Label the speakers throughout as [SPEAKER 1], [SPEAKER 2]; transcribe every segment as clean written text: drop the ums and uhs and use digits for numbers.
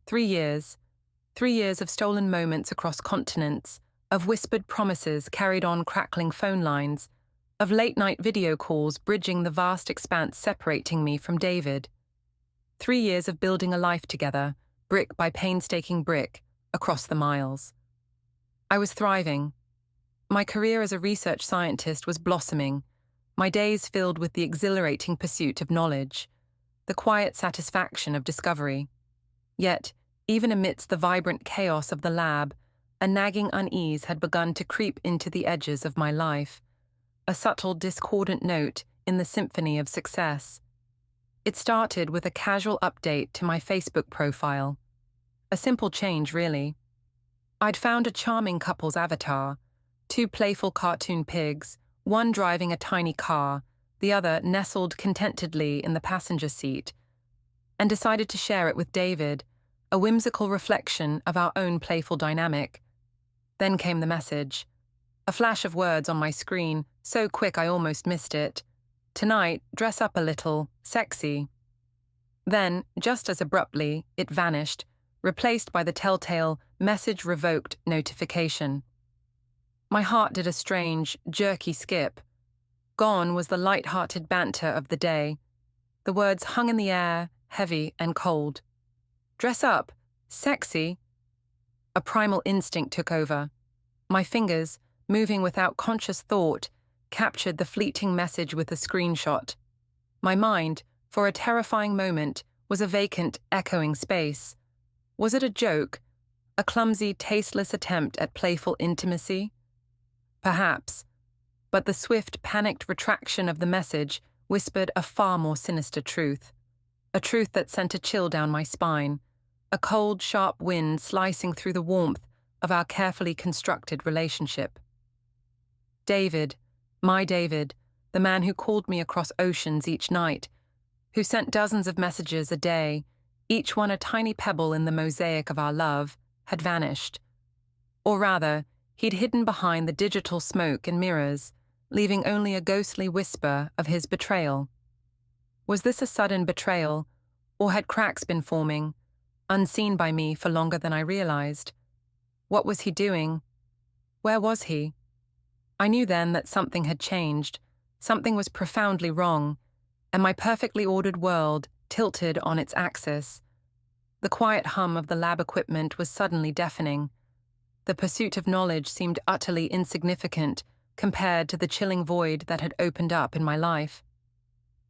[SPEAKER 1] 3 years. 3 years of stolen moments across continents, of whispered promises carried on crackling phone lines, of late-night video calls bridging the vast expanse separating me from David. 3 years of building a life together, brick by painstaking brick, across the miles. I was thriving. My career as a research scientist was blossoming, my days filled with the exhilarating pursuit of knowledge, the quiet satisfaction of discovery. Yet, even amidst the vibrant chaos of the lab, a nagging unease had begun to creep into the edges of my life, a subtle discordant note in the symphony of success. It started with a casual update to my Facebook profile. A simple change, really. I'd found a charming couple's avatar, two playful cartoon pigs, one driving a tiny car, the other nestled contentedly in the passenger seat, and decided to share it with David, a whimsical reflection of our own playful dynamic. Then came the message. A flash of words on my screen, so quick I almost missed it. Tonight, dress up a little, sexy. Then, just as abruptly, it vanished, replaced by the telltale message revoked notification. My heart did a strange, jerky skip. Gone was the light-hearted banter of the day. The words hung in the air, heavy and cold. Dress up, sexy. A primal instinct took over. My fingers, moving without conscious thought, captured the fleeting message with a screenshot. My mind, for a terrifying moment, was a vacant, echoing space. Was it a joke? A clumsy, tasteless attempt at playful intimacy? Perhaps. But the swift, panicked retraction of the message whispered a far more sinister truth. A truth that sent a chill down my spine, a cold, sharp wind slicing through the warmth of our carefully constructed relationship. David, my David, the man who called me across oceans each night, who sent dozens of messages a day, each one a tiny pebble in the mosaic of our love, had vanished. Or rather, he'd hidden behind the digital smoke and mirrors, leaving only a ghostly whisper of his betrayal. Was this a sudden betrayal, or had cracks been forming, unseen by me for longer than I realized? What was he doing? Where was he? I knew then that something had changed, something was profoundly wrong, and my perfectly ordered world tilted on its axis. The quiet hum of the lab equipment was suddenly deafening. The pursuit of knowledge seemed utterly insignificant compared to the chilling void that had opened up in my life.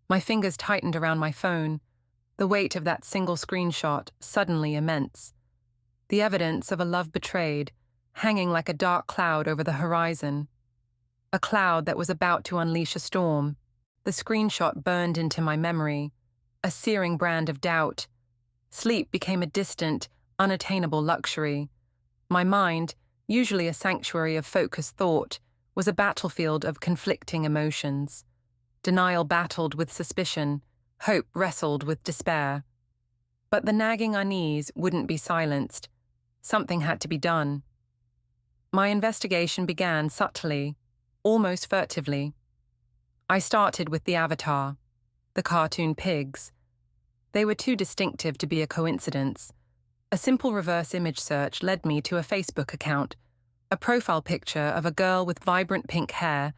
[SPEAKER 1] My fingers tightened around my phone, the weight of that single screenshot suddenly immense. The evidence of a love betrayed, hanging like a dark cloud over the horizon. A cloud that was about to unleash a storm. The screenshot burned into my memory, a searing brand of doubt. Sleep became a distant, unattainable luxury. My mind, usually a sanctuary of focused thought, was a battlefield of conflicting emotions. Denial battled with suspicion, hope wrestled with despair. But the nagging unease wouldn't be silenced. Something had to be done. My investigation began subtly, almost furtively. I started with the avatar, the cartoon pigs. They were too distinctive to be a coincidence. A simple reverse image search led me to a Facebook account, a profile picture of a girl with vibrant pink hair,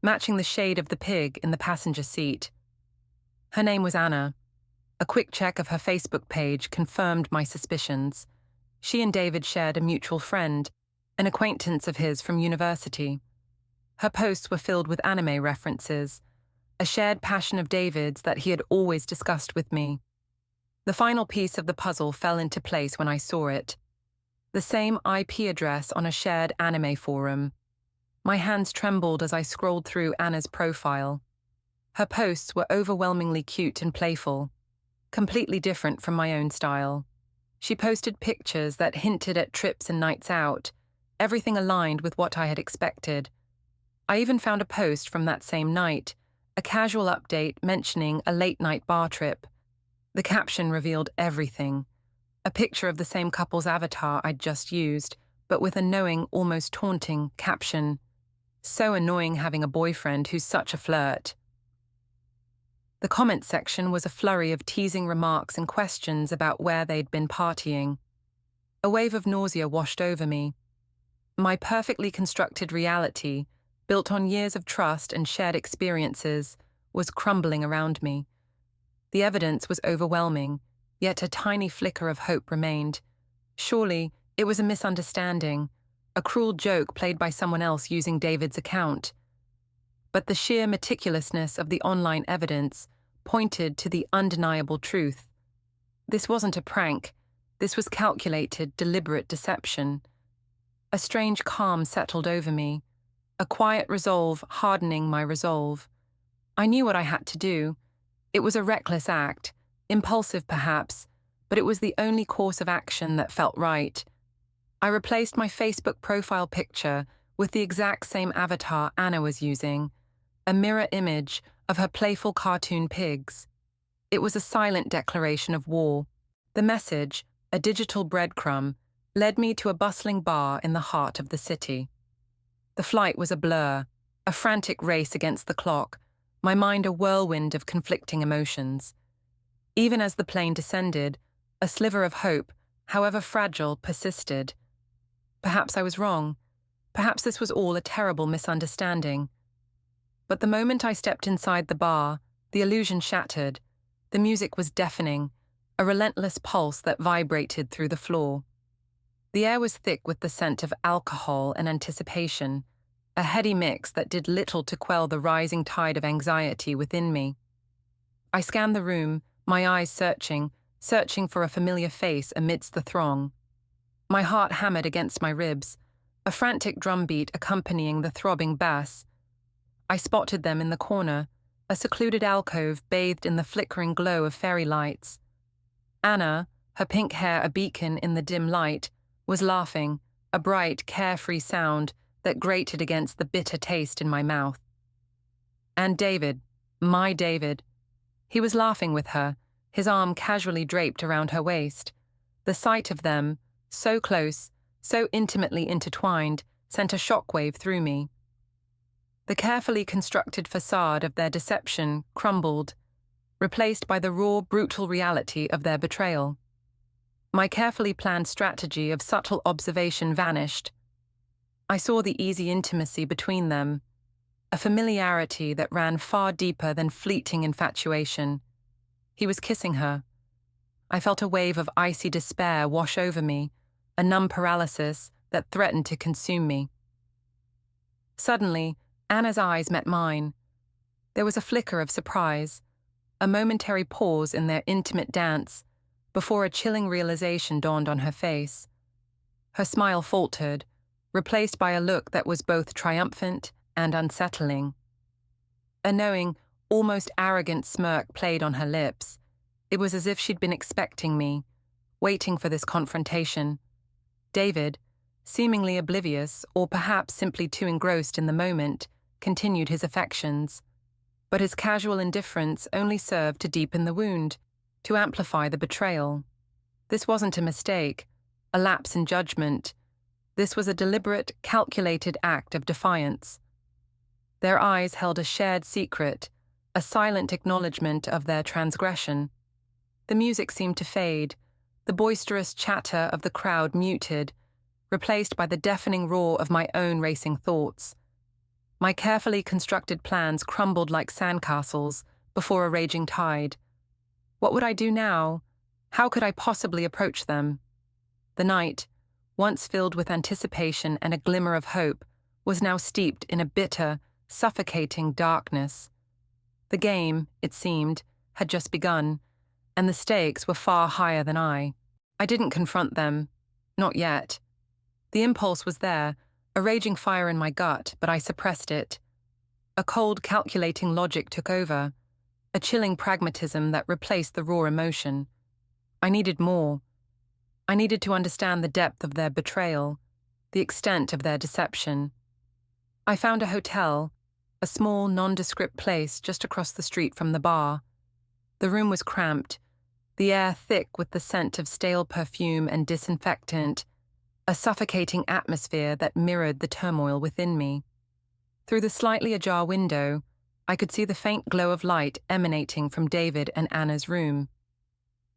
[SPEAKER 1] matching the shade of the pig in the passenger seat. Her name was Anna. A quick check of her Facebook page confirmed my suspicions. She and David shared a mutual friend, an acquaintance of his from university. Her posts were filled with anime references, a shared passion of David's that he had always discussed with me. The final piece of the puzzle fell into place when I saw it. The same IP address on a shared anime forum. My hands trembled as I scrolled through Anna's profile. Her posts were overwhelmingly cute and playful, completely different from my own style. She posted pictures that hinted at trips and nights out, everything aligned with what I had expected. I even found a post from that same night, a casual update mentioning a late-night bar trip. The caption revealed everything. A picture of the same couple's avatar I'd just used, but with a knowing, almost taunting caption. So annoying having a boyfriend who's such a flirt. The comment section was a flurry of teasing remarks and questions about where they'd been partying. A wave of nausea washed over me. My perfectly constructed reality, built on years of trust and shared experiences, was crumbling around me. The evidence was overwhelming, yet a tiny flicker of hope remained. Surely, it was a misunderstanding, a cruel joke played by someone else using David's account. But the sheer meticulousness of the online evidence pointed to the undeniable truth. This wasn't a prank. This was calculated, deliberate deception. A strange calm settled over me, a quiet resolve hardening my resolve. I knew what I had to do. It was a reckless act, impulsive perhaps, but it was the only course of action that felt right. I replaced my Facebook profile picture with the exact same avatar Anna was using, a mirror image of her playful cartoon pigs. It was a silent declaration of war. The message, a digital breadcrumb, led me to a bustling bar in the heart of the city. The flight was a blur, a frantic race against the clock, my mind a whirlwind of conflicting emotions. Even as the plane descended, a sliver of hope, however fragile, persisted. Perhaps I was wrong. Perhaps this was all a terrible misunderstanding. But the moment I stepped inside the bar, the illusion shattered. The music was deafening, a relentless pulse that vibrated through the floor. The air was thick with the scent of alcohol and anticipation, a heady mix that did little to quell the rising tide of anxiety within me. I scanned the room, my eyes searching for a familiar face amidst the throng. My heart hammered against my ribs, a frantic drumbeat accompanying the throbbing bass. I spotted them in the corner, a secluded alcove bathed in the flickering glow of fairy lights. Anna, her pink hair a beacon in the dim light, was laughing, a bright, carefree sound that grated against the bitter taste in my mouth. And David, my David. He was laughing with her, his arm casually draped around her waist. The sight of them, so close, so intimately intertwined, sent a shockwave through me. The carefully constructed facade of their deception crumbled, replaced by the raw, brutal reality of their betrayal. My carefully planned strategy of subtle observation vanished. I saw the easy intimacy between them, a familiarity that ran far deeper than fleeting infatuation. He was kissing her. I felt a wave of icy despair wash over me, a numb paralysis that threatened to consume me. Suddenly, Anna's eyes met mine. There was a flicker of surprise, a momentary pause in their intimate dance, before a chilling realization dawned on her face. Her smile faltered, replaced by a look that was both triumphant and unsettling. A knowing, almost arrogant smirk played on her lips. It was as if she'd been expecting me, waiting for this confrontation. David, seemingly oblivious, or perhaps simply too engrossed in the moment, continued his affections. But his casual indifference only served to deepen the wound, to amplify the betrayal. This wasn't a mistake, a lapse in judgment. This was a deliberate, calculated act of defiance. Their eyes held a shared secret, a silent acknowledgement of their transgression. The music seemed to fade, the boisterous chatter of the crowd muted, replaced by the deafening roar of my own racing thoughts. My carefully constructed plans crumbled like sandcastles before a raging tide. What would I do now? How could I possibly approach them? The night, once filled with anticipation and a glimmer of hope, was now steeped in a bitter, suffocating darkness. The game, it seemed, had just begun, and the stakes were far higher than I. I didn't confront them. Not yet. The impulse was there, a raging fire in my gut, but I suppressed it. A cold, calculating logic took over, a chilling pragmatism that replaced the raw emotion. I needed more. I needed to understand the depth of their betrayal, the extent of their deception. I found a hotel, a small, nondescript place just across the street from the bar. The room was cramped, the air thick with the scent of stale perfume and disinfectant, a suffocating atmosphere that mirrored the turmoil within me. Through the slightly ajar window, I could see the faint glow of light emanating from David and Anna's room.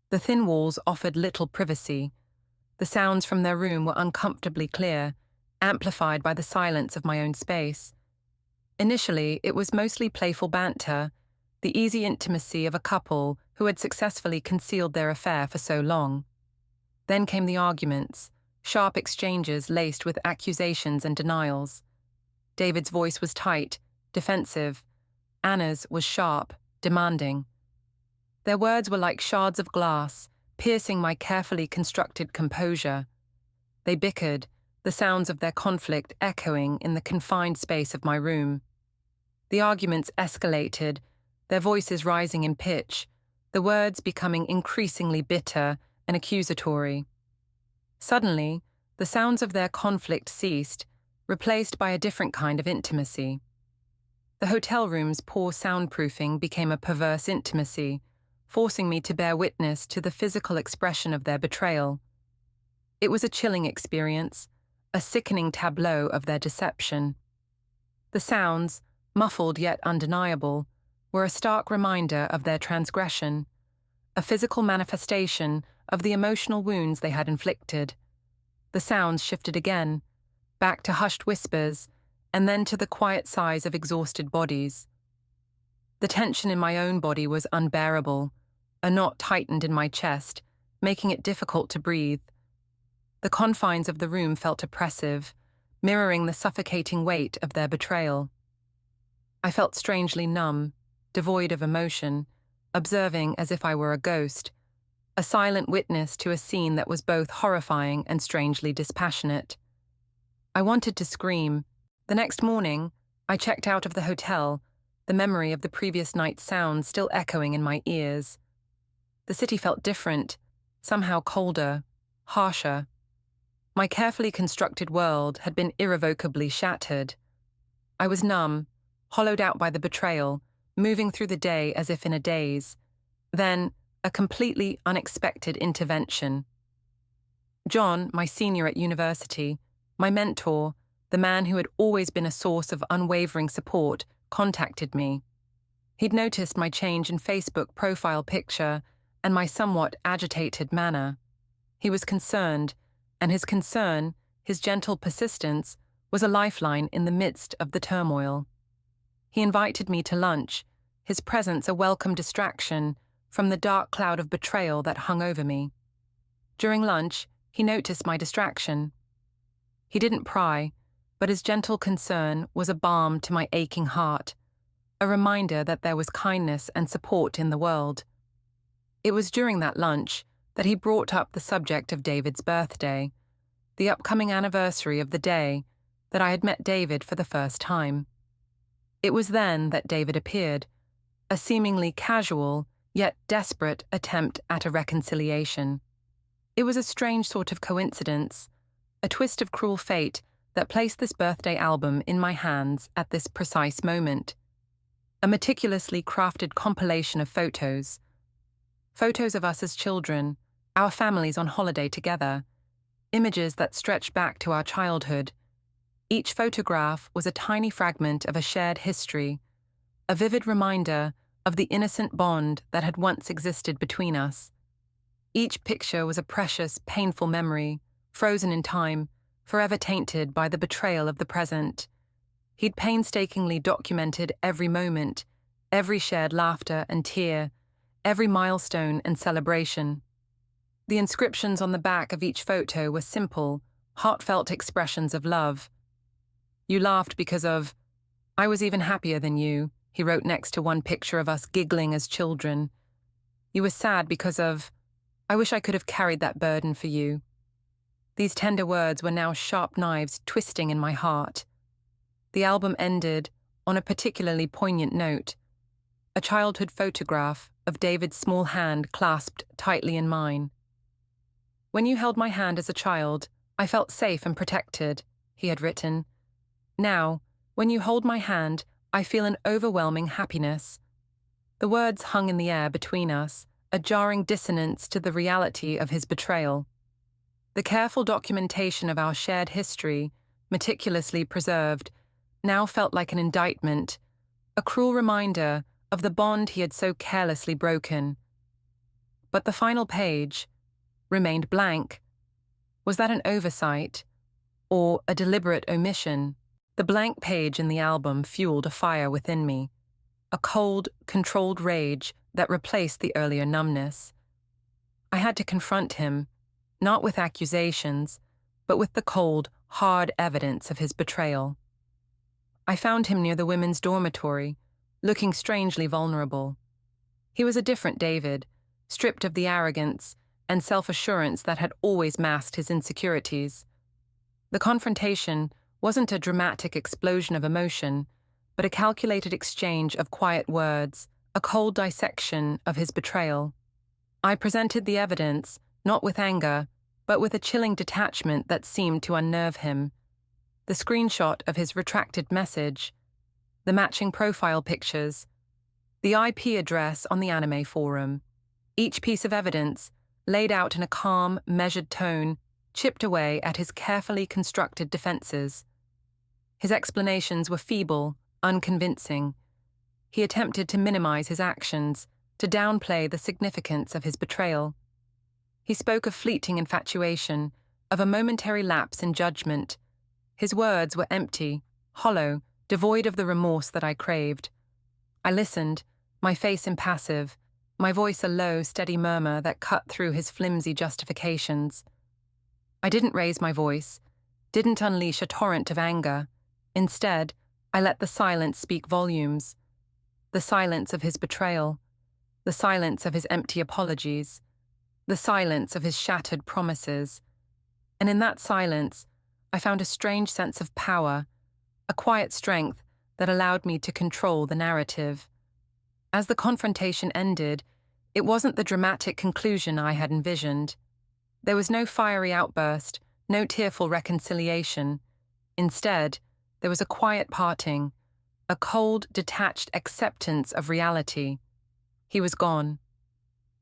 [SPEAKER 1] The thin walls offered little privacy, The sounds from their room were uncomfortably clear, amplified by the silence of my own space. Initially, it was mostly playful banter, the easy intimacy of a couple who had successfully concealed their affair for so long. Then came the arguments, sharp exchanges laced with accusations and denials. David's voice was tight, defensive. Anna's was sharp, demanding. Their words were like shards of glass, piercing my carefully constructed composure. They bickered, the sounds of their conflict echoing in the confined space of my room. The arguments escalated, their voices rising in pitch, the words becoming increasingly bitter and accusatory. Suddenly, the sounds of their conflict ceased, replaced by a different kind of intimacy. The hotel room's poor soundproofing became a perverse intimacy, forcing me to bear witness to the physical expression of their betrayal. It was a chilling experience, a sickening tableau of their deception. The sounds, muffled yet undeniable, were a stark reminder of their transgression, a physical manifestation of the emotional wounds they had inflicted. The sounds shifted again, back to hushed whispers, and then to the quiet sighs of exhausted bodies. The tension in my own body was unbearable. A knot tightened in my chest, making it difficult to breathe. The confines of the room felt oppressive, mirroring the suffocating weight of their betrayal. I felt strangely numb, devoid of emotion, observing as if I were a ghost, a silent witness to a scene that was both horrifying and strangely dispassionate. I wanted to scream. The next morning, I checked out of the hotel, the memory of the previous night's sounds still echoing in my ears. The city felt different, somehow colder, harsher. My carefully constructed world had been irrevocably shattered. I was numb, hollowed out by the betrayal, moving through the day as if in a daze. Then, a completely unexpected intervention. John, my senior at university, my mentor, the man who had always been a source of unwavering support, contacted me. He'd noticed my change in Facebook profile picture and my somewhat agitated manner. He was concerned, and his concern, his gentle persistence, was a lifeline in the midst of the turmoil. He invited me to lunch, his presence a welcome distraction from the dark cloud of betrayal that hung over me. During lunch, he noticed my distraction. He didn't pry, but his gentle concern was a balm to my aching heart, a reminder that there was kindness and support in the world. It was during that lunch that he brought up the subject of David's birthday, the upcoming anniversary of the day that I had met David for the first time. It was then that David appeared, a seemingly casual, yet desperate attempt at a reconciliation. It was a strange sort of coincidence, a twist of cruel fate that placed this birthday album in my hands at this precise moment. A meticulously crafted compilation of photos. Photos of us as children, our families on holiday together, images that stretched back to our childhood. Each photograph was a tiny fragment of a shared history, a vivid reminder of the innocent bond that had once existed between us. Each picture was a precious, painful memory, frozen in time, forever tainted by the betrayal of the present. He'd painstakingly documented every moment, every shared laughter and tear, every milestone and celebration. The inscriptions on the back of each photo were simple, heartfelt expressions of love. "You laughed because of... I was even happier than you," he wrote next to one picture of us giggling as children. "You were sad because of... I wish I could have carried that burden for you." These tender words were now sharp knives twisting in my heart. The album ended on a particularly poignant note, a childhood photograph of David's small hand clasped tightly in mine. "When you held my hand as a child, I felt safe and protected," he had written. "Now, when you hold my hand, I feel an overwhelming happiness." The words hung in the air between us, a jarring dissonance to the reality of his betrayal. The careful documentation of our shared history, meticulously preserved, now felt like an indictment, a cruel reminder of the bond he had so carelessly broken. But the final page remained blank. Was that an oversight? Or a deliberate omission? The blank page in the album fueled a fire within me, a cold, controlled rage that replaced the earlier numbness. I had to confront him, not with accusations, but with the cold, hard evidence of his betrayal. I found him near the women's dormitory, looking strangely vulnerable. He was a different David, stripped of the arrogance and self-assurance that had always masked his insecurities. The confrontation wasn't a dramatic explosion of emotion, but a calculated exchange of quiet words, a cold dissection of his betrayal. I presented the evidence, not with anger, but with a chilling detachment that seemed to unnerve him. The screenshot of his retracted message, the matching profile pictures, the IP address on the anime forum. Each piece of evidence, laid out in a calm, measured tone, chipped away at his carefully constructed defenses. His explanations were feeble, unconvincing. He attempted to minimize his actions, to downplay the significance of his betrayal. He spoke of fleeting infatuation, of a momentary lapse in judgment. His words were empty, hollow, devoid of the remorse that I craved. I listened, my face impassive, my voice a low, steady murmur that cut through his flimsy justifications. I didn't raise my voice, didn't unleash a torrent of anger. Instead, I let the silence speak volumes. The silence of his betrayal, the silence of his empty apologies, the silence of his shattered promises. And in that silence, I found a strange sense of power, a quiet strength that allowed me to control the narrative. As the confrontation ended, it wasn't the dramatic conclusion I had envisioned. There was no fiery outburst, no tearful reconciliation. Instead, there was a quiet parting, a cold, detached acceptance of reality. He was gone.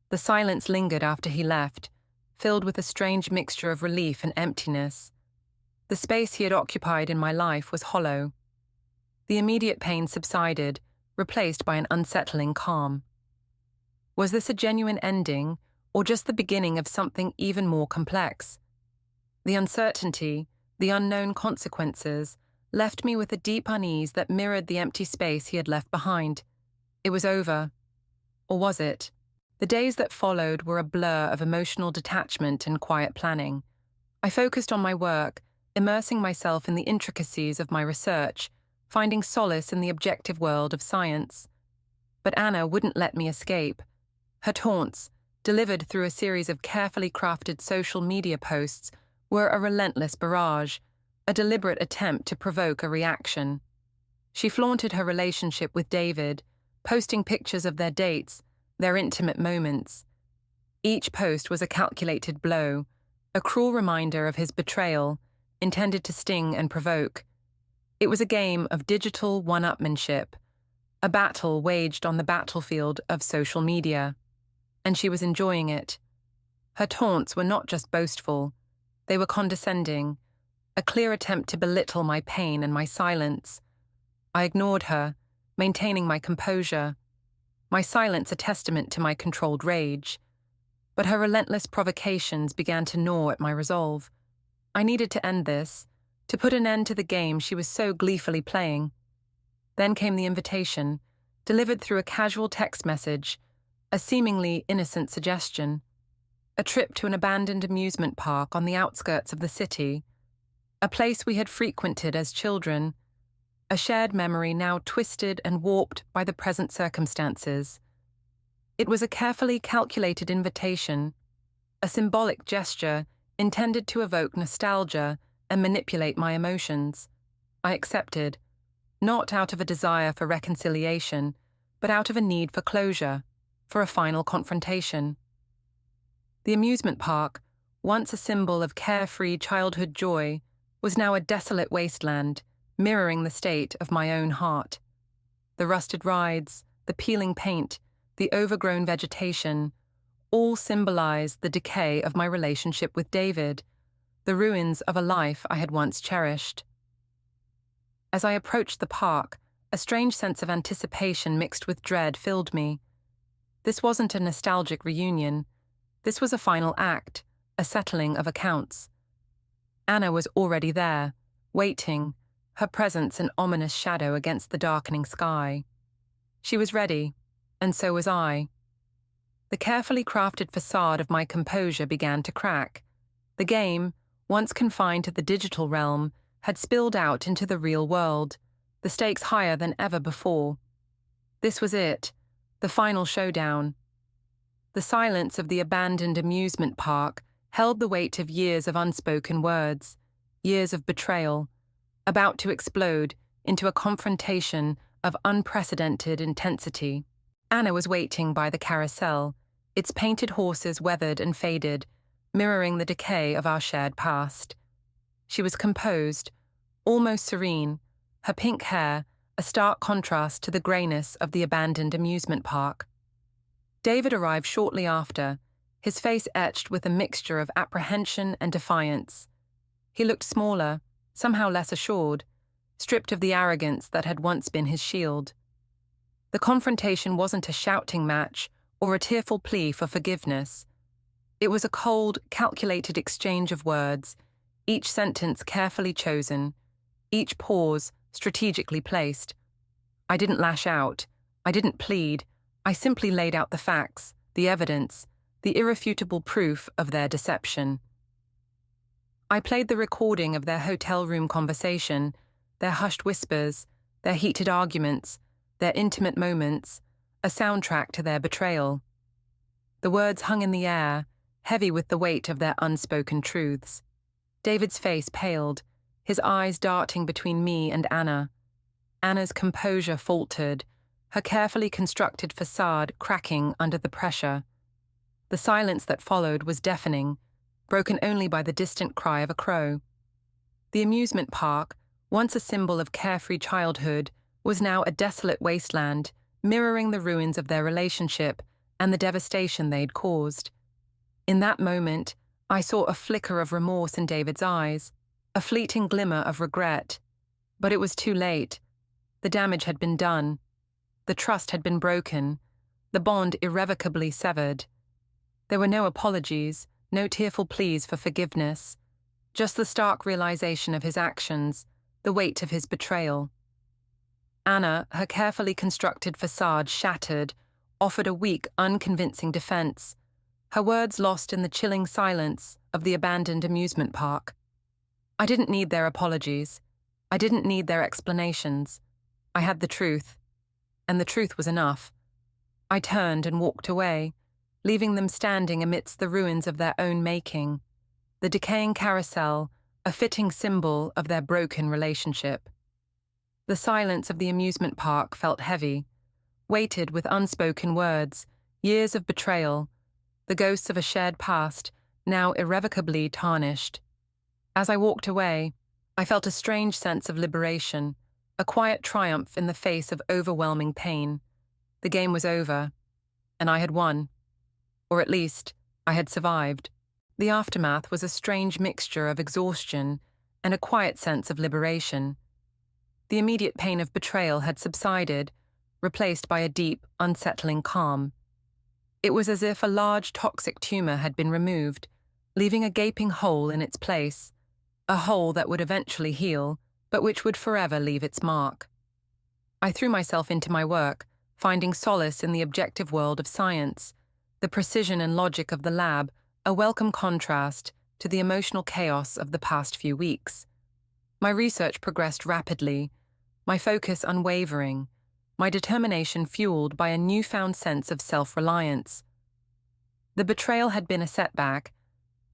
[SPEAKER 1] The silence lingered after he left, filled with a strange mixture of relief and emptiness. The space he had occupied in my life was hollow. The immediate pain subsided, replaced by an unsettling calm. Was this a genuine ending, or just the beginning of something even more complex? The uncertainty, the unknown consequences, left me with a deep unease that mirrored the empty space he had left behind. It was over. Or was it? The days that followed were a blur of emotional detachment and quiet planning. I focused on my work, immersing myself in the intricacies of my research, finding solace in the objective world of science. But Anna wouldn't let me escape. Her taunts, delivered through a series of carefully crafted social media posts, were a relentless barrage, a deliberate attempt to provoke a reaction. She flaunted her relationship with David, posting pictures of their dates, their intimate moments. Each post was a calculated blow, a cruel reminder of his betrayal, intended to sting and provoke. It was a game of digital one-upmanship, a battle waged on the battlefield of social media. And she was enjoying it. Her taunts were not just boastful, they were condescending, a clear attempt to belittle my pain and my silence. I ignored her, maintaining my composure, my silence a testament to my controlled rage. But her relentless provocations began to gnaw at my resolve. I needed to end this, to put an end to the game she was so gleefully playing. Then came the invitation, delivered through a casual text message, a seemingly innocent suggestion. A trip to an abandoned amusement park on the outskirts of the city, a place we had frequented as children, a shared memory now twisted and warped by the present circumstances. It was a carefully calculated invitation, a symbolic gesture intended to evoke nostalgia and manipulate my emotions. I accepted, not out of a desire for reconciliation, but out of a need for closure, for a final confrontation. The amusement park, once a symbol of carefree childhood joy, was now a desolate wasteland, mirroring the state of my own heart. The rusted rides, the peeling paint, the overgrown vegetation, all symbolized the decay of my relationship with David, the ruins of a life I had once cherished. As I approached the park, a strange sense of anticipation mixed with dread filled me. This wasn't a nostalgic reunion. This was a final act, a settling of accounts. Anna was already there, waiting, her presence an ominous shadow against the darkening sky. She was ready, and so was I. The carefully crafted facade of my composure began to crack. The game, once confined to the digital realm, had spilled out into the real world, the stakes higher than ever before. This was it, the final showdown. The silence of the abandoned amusement park held the weight of years of unspoken words, years of betrayal, about to explode into a confrontation of unprecedented intensity. Anna was waiting by the carousel, its painted horses weathered and faded, mirroring the decay of our shared past. She was composed, almost serene, her pink hair a stark contrast to the greyness of the abandoned amusement park. David arrived shortly after, his face etched with a mixture of apprehension and defiance. He looked smaller, somehow less assured, stripped of the arrogance that had once been his shield. The confrontation wasn't a shouting match or a tearful plea for forgiveness. It was a cold, calculated exchange of words, each sentence carefully chosen, each pause strategically placed. I didn't lash out, I didn't plead, I simply laid out the facts, the evidence, the irrefutable proof of their deception. I played the recording of their hotel room conversation, their hushed whispers, their heated arguments, their intimate moments, a soundtrack to their betrayal. The words hung in the air, heavy with the weight of their unspoken truths. David's face paled, his eyes darting between me and Anna. Anna's composure faltered, her carefully constructed facade cracking under the pressure. The silence that followed was deafening, broken only by the distant cry of a crow. The amusement park, once a symbol of carefree childhood, was now a desolate wasteland, mirroring the ruins of their relationship and the devastation they'd caused. In that moment, I saw a flicker of remorse in David's eyes, a fleeting glimmer of regret. But it was too late. The damage had been done. The trust had been broken, the bond irrevocably severed. There were no apologies, no tearful pleas for forgiveness, just the stark realization of his actions, the weight of his betrayal. Anna, her carefully constructed facade shattered, offered a weak, unconvincing defense, her words lost in the chilling silence of the abandoned amusement park. I didn't need their apologies. I didn't need their explanations. I had the truth, and the truth was enough. I turned and walked away, leaving them standing amidst the ruins of their own making, the decaying carousel, a fitting symbol of their broken relationship. The silence of the amusement park felt heavy, weighted with unspoken words, years of betrayal, the ghosts of a shared past, now irrevocably tarnished. As I walked away, I felt a strange sense of liberation, a quiet triumph in the face of overwhelming pain. The game was over, and I had won. Or at least, I had survived. The aftermath was a strange mixture of exhaustion and a quiet sense of liberation. The immediate pain of betrayal had subsided, replaced by a deep, unsettling calm. It was as if a large toxic tumor had been removed, leaving a gaping hole in its place, a hole that would eventually heal, but which would forever leave its mark. I threw myself into my work, finding solace in the objective world of science, the precision and logic of the lab, a welcome contrast to the emotional chaos of the past few weeks. My research progressed rapidly, my focus unwavering, my determination fueled by a newfound sense of self-reliance. The betrayal had been a setback,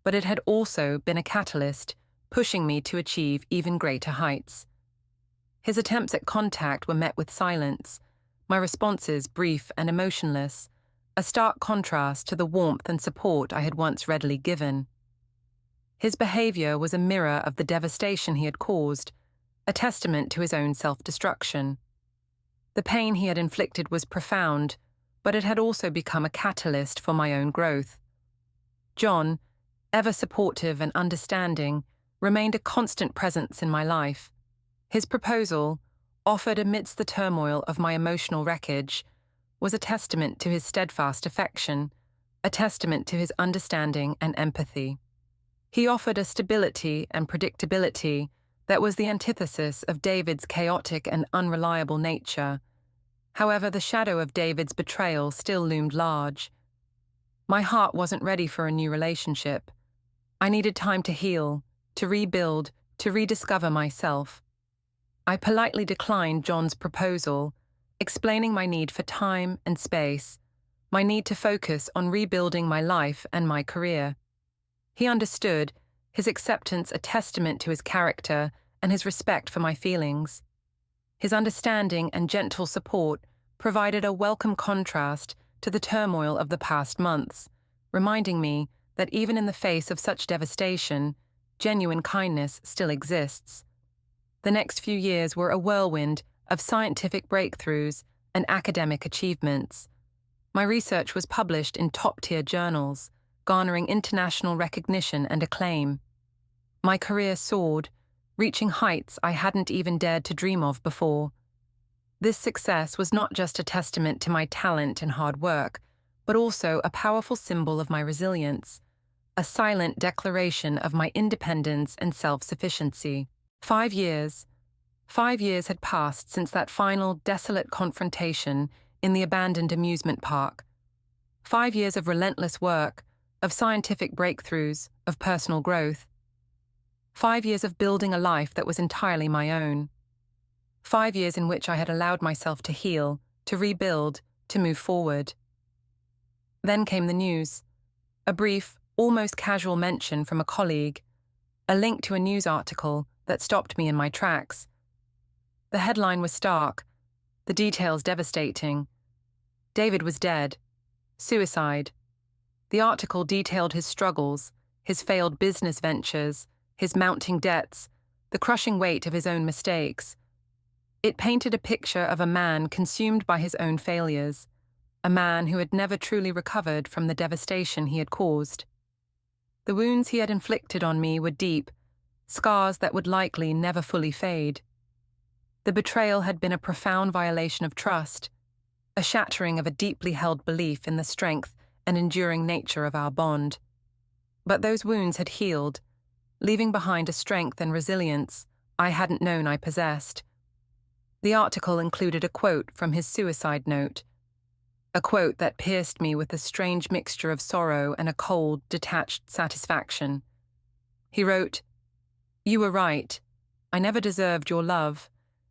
[SPEAKER 1] but it had also been a catalyst, pushing me to achieve even greater heights. His attempts at contact were met with silence, my responses brief and emotionless, a stark contrast to the warmth and support I had once readily given. His behavior was a mirror of the devastation he had caused, a testament to his own self-destruction. The pain he had inflicted was profound, but it had also become a catalyst for my own growth. John, ever supportive and understanding, remained a constant presence in my life. His proposal, offered amidst the turmoil of my emotional wreckage, was a testament to his steadfast affection, a testament to his understanding and empathy. He offered a stability and predictability that was the antithesis of David's chaotic and unreliable nature. However, the shadow of David's betrayal still loomed large. My heart wasn't ready for a new relationship. I needed time to heal, to rebuild, to rediscover myself. I politely declined John's proposal, explaining my need for time and space, my need to focus on rebuilding my life and my career. He understood, his acceptance a testament to his character and his respect for my feelings. His understanding and gentle support provided a welcome contrast to the turmoil of the past months, reminding me that even in the face of such devastation, genuine kindness still exists. The next few years were a whirlwind of scientific breakthroughs and academic achievements. My research was published in top-tier journals, garnering international recognition and acclaim. My career soared, reaching heights I hadn't even dared to dream of before. This success was not just a testament to my talent and hard work, but also a powerful symbol of my resilience, a silent declaration of my independence and self-sufficiency. 5 years. 5 years had passed since that final, desolate confrontation in the abandoned amusement park. 5 years of relentless work, of scientific breakthroughs, of personal growth. 5 years of building a life that was entirely my own. 5 years in which I had allowed myself to heal, to rebuild, to move forward. Then came the news. A brief, almost casual mention from a colleague, a link to a news article that stopped me in my tracks. The headline was stark, the details devastating. David was dead. Suicide. The article detailed his struggles, his failed business ventures, his mounting debts, the crushing weight of his own mistakes. It painted a picture of a man consumed by his own failures, a man who had never truly recovered from the devastation he had caused. The wounds he had inflicted on me were deep, scars that would likely never fully fade. The betrayal had been a profound violation of trust, a shattering of a deeply held belief in the strength and enduring nature of our bond. But those wounds had healed, leaving behind a strength and resilience I hadn't known I possessed. The article included a quote from his suicide note, a quote that pierced me with a strange mixture of sorrow and a cold, detached satisfaction. He wrote, "You were right. I never deserved your love.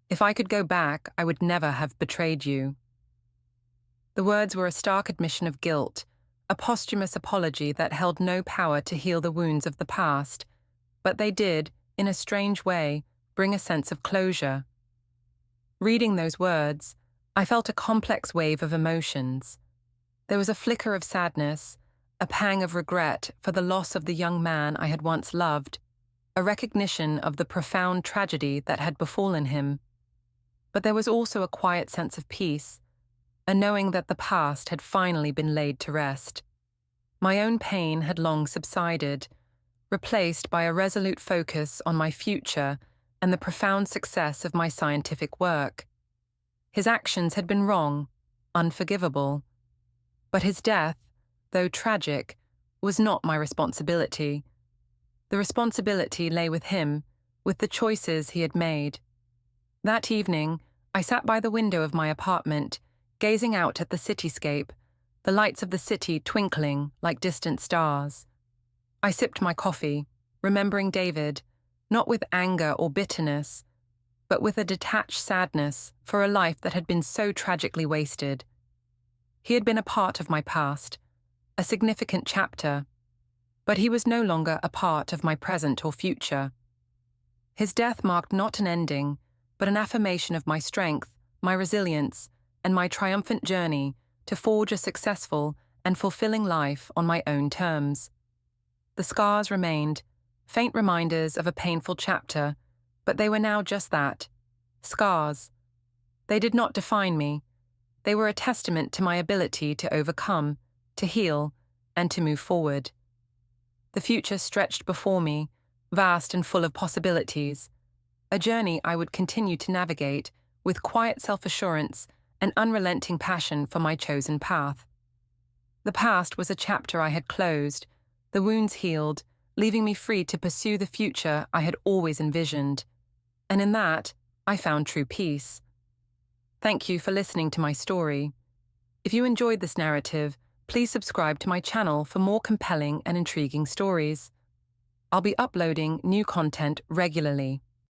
[SPEAKER 1] If I could go back, I would never have betrayed you." The words were a stark admission of guilt, a posthumous apology that held no power to heal the wounds of the past, but they did, in a strange way, bring a sense of closure. Reading those words, I felt a complex wave of emotions. There was a flicker of sadness, a pang of regret for the loss of the young man I had once loved, a recognition of the profound tragedy that had befallen him. But there was also a quiet sense of peace, a knowing that the past had finally been laid to rest. My own pain had long subsided, replaced by a resolute focus on my future and the profound success of my scientific work. His actions had been wrong, unforgivable. But his death, though tragic, was not my responsibility. The responsibility lay with him, with the choices he had made. That evening, I sat by the window of my apartment, gazing out at the cityscape, the lights of the city twinkling like distant stars. I sipped my coffee, remembering David, not with anger or bitterness, but with a detached sadness for a life that had been so tragically wasted. He had been a part of my past, a significant chapter, but he was no longer a part of my present or future. His death marked not an ending, but an affirmation of my strength, my resilience, and my triumphant journey to forge a successful and fulfilling life on my own terms. The scars remained, faint reminders of a painful chapter, but they were now just that, scars. They did not define me. They were a testament to my ability to overcome, to heal, and to move forward. The future stretched before me, vast and full of possibilities, a journey I would continue to navigate with quiet self-assurance and unrelenting passion for my chosen path. The past was a chapter I had closed, the wounds healed, leaving me free to pursue the future I had always envisioned. And in that, I found true peace. Thank you for listening to my story. If you enjoyed this narrative, please subscribe to my channel for more compelling and intriguing stories. I'll be uploading new content regularly.